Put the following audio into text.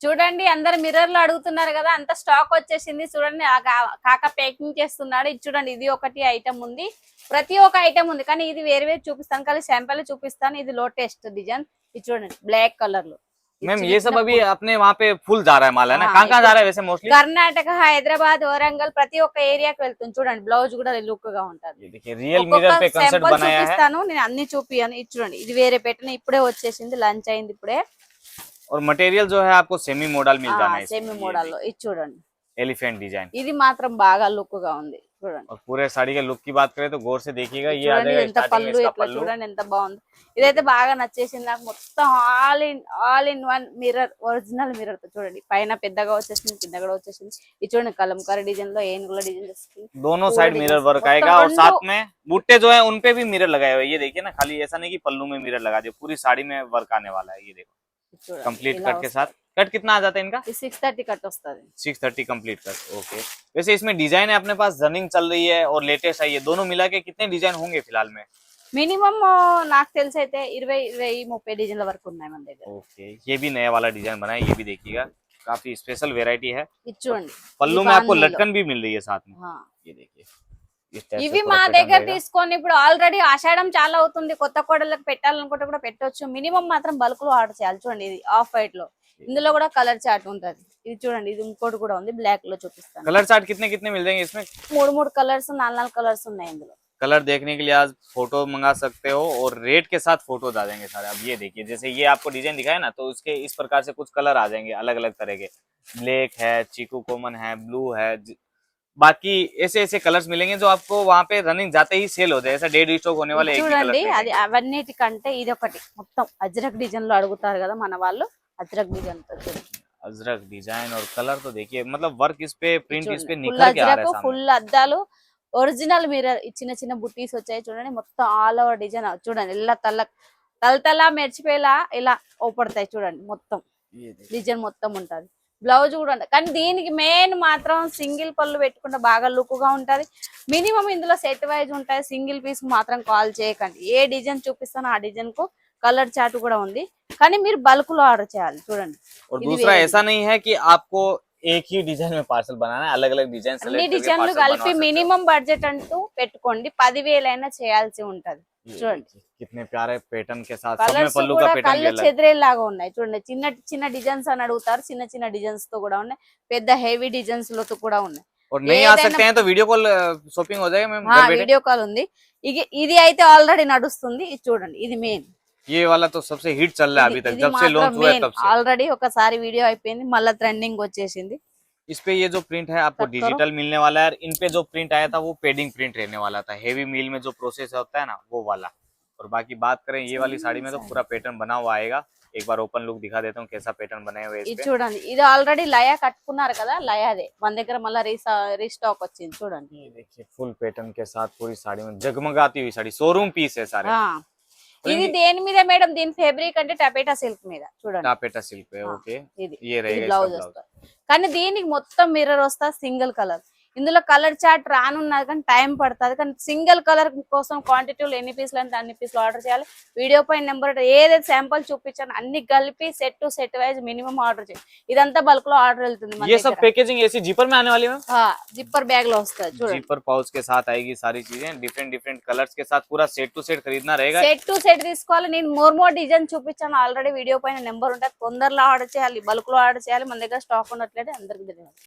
చూడండి అందరు మిర్రర్లు అడుగుతున్నారు కదా, అంత స్టాక్ వచ్చేసింది. చూడండి కాక ప్యాకింగ్ చేస్తున్నాడు. ఇది చూడండి, ఇది ఒకటి ఐటమ్ ఉంది, ప్రతి ఒక్క ఐటమ్ ఉంది. కానీ ఇది వేరు వేరు చూపిస్తాను, కానీ శాంపుల్ చూపిస్తాను. ఇది లేటెస్ట్ డిజైన్. ఇది చూడండి బ్లాక్ కలర్ లో. मैम ये सब अभी अपने वहाँ पे फुल जा रहा है माल है ना? कहाँ जा रहा है वैसे मोस्टली? कर्नाटक, हैदराबाद, वरंगल ప్రతి ఒక్క ఏరియాకి వెళ్తుంది. చూడండి బ్లౌజ్ కూడా లుక్ గా ఉంటది. ये देखिए रियल मिरर पे कांसेप्ट बनाया है. చూపిస్తాను నేను, అన్ని చూపియాను. ఇది చూడండి, ఇది వేరే పెట్టిన ఇప్పుడే వచ్చేసింది, లంచ్ అయింది ఇప్పుడే. और मटेरियल जो है आपको सेमी मॉडल मिल जाना है. सेमी मॉडल లో ఇది చూడండి, एलिफेंट डिजाइन. ఇది మాత్రం బాగా లుక్ గా ఉంది చూడండి. और पूरे साड़ी के लुक की बात करें तो गौर से देखिएगा. ये आ जाएगा ఎంత పళ్ళు, ఇట్లా చూడండి ఎంత బాగుంది. ఇదైతే బాగా నచ్చేసింది నాకు. మొత్తం all in one mirror, original mirror తో చూడండి. పైన పెద్దగా వచ్చేసింది, కింద కూడా వచ్చేసింది. ఇది చూడండి కలంకారీ డిజైన్ లో ఏనుగుల డిజైన్ వస్తుంది. दोनों साइड मिरर वर्क आएगा और साथ में बूटे जो है उनपे भी मिरर लगाए हुए. ये देखिए ना, खाली ऐसा नहीं कि पल्लू में मिरर लगा दिए, पूरी साड़ी में वर्क आने वाला है. ये देखो कंप्लीट कट के साथ. कट कितना आ जाता है इनका? 630 कट వస్తది. 630 कंप्लीट कट. ओके. वैसे इसमें डिजाइन है अपने पास रनिंग चल रही है और लेटेस्ट है, ये दोनों मिला के कितने डिजाइन होंगे फिलहाल में? మినిమం నాకు తెలిసి అయితే 20-30 డిజైన్ల వరకు ఉన్నాయి మన దగ్గర. ओके. ये भी नया वाला डिजाइन बना है, ये भी देखिएगा, काफी स्पेशल वेरायटी है. ఇది చూడండి, पल्लू में आपको लटकन भी मिल रही है साथ में. ये देखिए ఇవి మా దగ్గర తీసుకొని ఇప్పుడు ఆల్రెడీ ఆషాఢం చాలా అవుతుంది. కొత్త కోడళ్ళకి పెట్టాలనుకుంటే కూడా పెట్టొచ్చు. మినిమం మాత్రం బల్క్ లో ఆర్డర్ చేయాలి. చూడండి ఇది ఆఫ్ వైట్ లో, ఇందులో కూడా కలర్ చార్ట్ ఉంటది. ఇది చూడండి, ఇది ఇంకోటి కూడా ఉంది, బ్లాక్ లో చూపిస్తాను. कलर चार्ट कितने कितने मिल जाएंगे इसमें? 3 कलर्स, 4 कलर्स ఉన్నాయి ఇందులో. कलर देखने के लिए आज फोटो मंगा सकते हो और रेट के साथ फोटो आ जाएंगे सारे. अब ये देखिए, जैसे ये आपको डिजाइन दिखाया ना, तो उसके इस प्रकार से कुछ कलर आ जाएंगे अलग अलग तरह के. ब्लैक है, चीकू कॉमन है, ब्लू है, बाकी ऐसे ऐसे कलर्स मिलेंगे जो आपको वहाँ पे रनिंग जाते ही सेल हो जाए. ऐसा डेड स्टॉक होने वाले एक ही చూడండి, कलर అది అవన్నిటికంటే ఇది ఒకటి మొత్తం అజ్రక్ డిజైన్ లో అడుగుతారు కదా మన వాళ్ళు. అజ్రక్ డిజైన్ తో చూడండి, अजरक डिजाइन और कलर तो देखिए, मतलब वर्क इस पे, प्रिंट इस पे निखर के आ रहा है सामने. ఫుల్ అద్దాలు, ఒరిజినల్ మిర్రర్, చిన్న చిన్న బుట్టీస్ వచ్చాయి చూడండి. మొత్తం ఆల్ ఓవర్ డిజైన్ చూడండి, ఇలా తలతలా మెరిచిపోయేలా ఇలా ఓపడతాయి చూడండి. మొత్తం డిజైన్ మొత్తం ఉంటది. బ్లౌజ్ కూడా ఉంటుంది, కానీ దీనికి మెయిన్ మాత్రం సింగిల్ పళ్ళు పెట్టుకుంటే బాగా లుక్ గా ఉంటది. మినిమం ఇందులో సెట్ వైజ్ ఉంటాయి. సింగిల్ పీస్ మాత్రం కాల్ చేయకండి. ఏ డిజైన్ చూపిస్తానో ఆ డిజైన్ కు కలర్ చార్ట్ కూడా ఉంది, కానీ మీరు బల్క్ లో ఆర్డర్ చేయాలి. చూడండి, और दूसरा ऐसा नहीं है कि आपको एक ही डिजाइन में पार्सल बनाना है, अलग अलग डिजाइन అన్ని డిజైన్లు కలిపి మినిమం బడ్జెట్ అంటూ పెట్టుకోండి. 10,000 అయినా చేయాల్సి ఉంటది. చూడండి कितने प्यारे पैटर्न के साथ, सब में కలర్స్ पल्लू का కూడా पैटर्न भी కళ్ళు अलग. చెదిరేలాగా ఉన్నాయి చూడండి. చిన్న చిన్న డిజైన్స్ అని అడుగుతారు, చిన్న చిన్న డిజైన్స్ తో కూడా ఉన్నాయి, పెద్ద హెవీ డిజైన్స్ లో కూడా ఉన్నాయి. और नहीं आ सकते हैं तो वीडियो कॉल शॉपिंग हो जाएगा मैम. వీడియో కాల్ ఉంది. ఇది అయితే ఆల్రెడీ నడుస్తుంది. ఇది చూడండి, ఇది మెయిన్. ये वाला तो सबसे हिट चल रहा है अभी तक, जब से लॉन्च हुआ है तब से. ఆల్రెడీ ఒకసారి వీడియో అయిపోయింది, మళ్ళీ ట్రెండింగ్ వచ్చేసింది. इस पे ये जो प्रिंट है आपको डिजिटल मिलने वाला है. इन पे जो प्रिंट आया था वो पेडिंग प्रिंट रहने वाला था. हेवी मील में जो प्रोसेस होता है ना, वो वाला. और बाकी बात करें ये वाली साड़ी में तो पूरा पैटर्न बना हुआ आएगा. एक बार ओपन लुक दिखा देता हूँ कैसा पैटर्न बनाए हुए ఇది చూడండి, ఇది ఆల్రెడీ లయా కట్టుకున్నారు కదా, లయాదే మన దగ్గర మళ్ళీ రీస్టాక్ వచ్చింది. చూడండి, ये देखिए फुल पैटर्न के साथ पूरी साड़ी में जगमगाती हुई साड़ी. शोरूम पीस है सारे. ఇది దేని మీద మేడం? దీని ఫ్యాబ్రిక్ అంటే టపేటా సిల్క్ మీద. చూడండి, टापेटा सिल्क पे. ओके. ఇది ये रहेगा బ్లౌజ్ इसका వస్తుంది, కానీ దీనికి మొత్తం మిర్రర్ వస్తా, సింగిల్ కలర్. ఇందులో కలర్ చార్ట్ రానున్నది, కానీ టైం పడుతుంది. కానీ సింగిల్ కలర్ కోసం క్వాంటిటీలో ఎన్ని పీసులు అంటే అన్ని పీసులు ఆర్డర్ చేయాలి. వీడియో పైన నెంబర్ ఏదైతే శాంపుల్ చూపించాను అన్ని కలిపి set to set wise minimum order చేయాలి. ఇదంతా బల్క్ లో ఆర్డర్ వెళ్తుంది. ये सब पैकेजिंग ऐसी जिपर में आने वाली है. जिपर बैग లో వస్తుంది. చూడండి, जिपर पाउच के साथ आएगी सारी चीजें, डिफरेंट डिफरेंट कलर्स के साथ. पूरा सेट टू सेट खरीदना रहेगा. సెట్ టు సెట్ తీసుకోవాలి. నేను మోర్ డిజైన్ చూపించాను ఆల్రెడీ, వీడియో పైన నెంబర్ ఉంటుంది. తొందరలో ఆర్డర్ చేయాలి, బల్క్ లో ఆర్డర్ చేయాలి. మన దగ్గర స్టాక్ ఉన్నట్లయితే అందరికి తెలియదు.